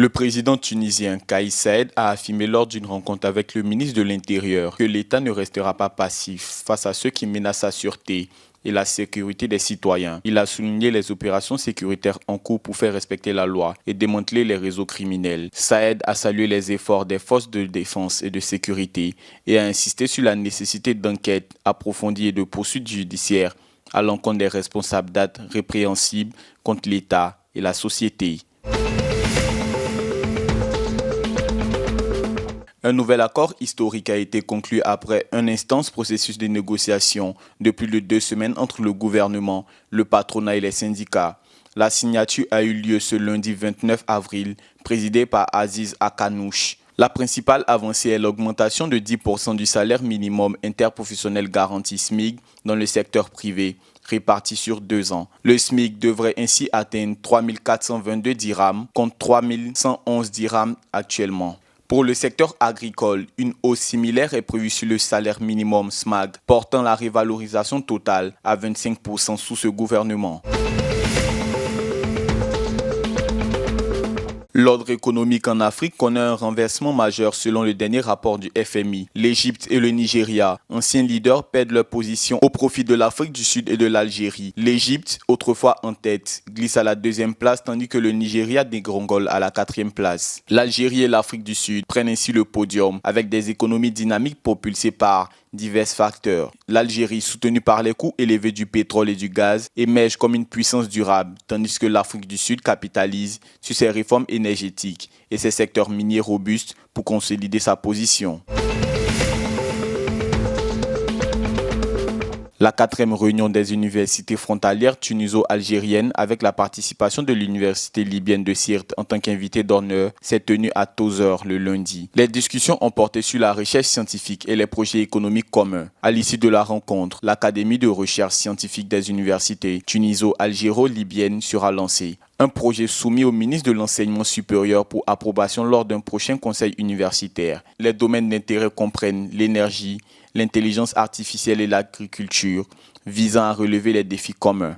Le président tunisien Kais Saied a affirmé lors d'une rencontre avec le ministre de l'Intérieur que l'État ne restera pas passif face à ceux qui menacent sa sûreté et la sécurité des citoyens. Il a souligné les opérations sécuritaires en cours pour faire respecter la loi et démanteler les réseaux criminels. Saied a salué les efforts des forces de défense et de sécurité et a insisté sur la nécessité d'enquêtes approfondies et de poursuites judiciaires à l'encontre des responsables d'actes répréhensibles contre l'État et la société. Un nouvel accord historique a été conclu après un intense processus de négociation de plus de 2 semaines entre le gouvernement, le patronat et les syndicats. La signature a eu lieu ce lundi 29 avril, présidé par Aziz Akanouche. La principale avancée est l'augmentation de 10% du salaire minimum interprofessionnel garanti SMIC dans le secteur privé, réparti sur 2 ans. Le SMIC devrait ainsi atteindre 3 422 dirhams contre 3 111 dirhams actuellement. Pour le secteur agricole, une hausse similaire est prévue sur le salaire minimum SMAG, portant la revalorisation totale à 25% sous ce gouvernement. L'ordre économique en Afrique connaît un renversement majeur selon le dernier rapport du FMI. L'Égypte et le Nigeria, anciens leaders, perdent leur position au profit de l'Afrique du Sud et de l'Algérie. L'Égypte, autrefois en tête, glisse à la 2e place tandis que le Nigeria dégringole à la 4e place. L'Algérie et l'Afrique du Sud prennent ainsi le podium avec des économies dynamiques propulsées par divers facteurs. L'Algérie, soutenue par les coûts élevés du pétrole et du gaz, émerge comme une puissance durable, tandis que l'Afrique du Sud capitalise sur ses réformes énergétiques et ses secteurs miniers robustes pour consolider sa position. La 4e réunion des universités frontalières tuniso-algériennes avec la participation de l'université libyenne de Sirte en tant qu'invité d'honneur s'est tenue à Tozeur le lundi. Les discussions ont porté sur la recherche scientifique et les projets économiques communs. À l'issue de la rencontre, l'Académie de recherche scientifique des universités tuniso-algéro-libyennes sera lancée. Un projet soumis au ministre de l'Enseignement supérieur pour approbation lors d'un prochain conseil universitaire. Les domaines d'intérêt comprennent l'énergie, l'intelligence artificielle et l'agriculture, visant à relever les défis communs.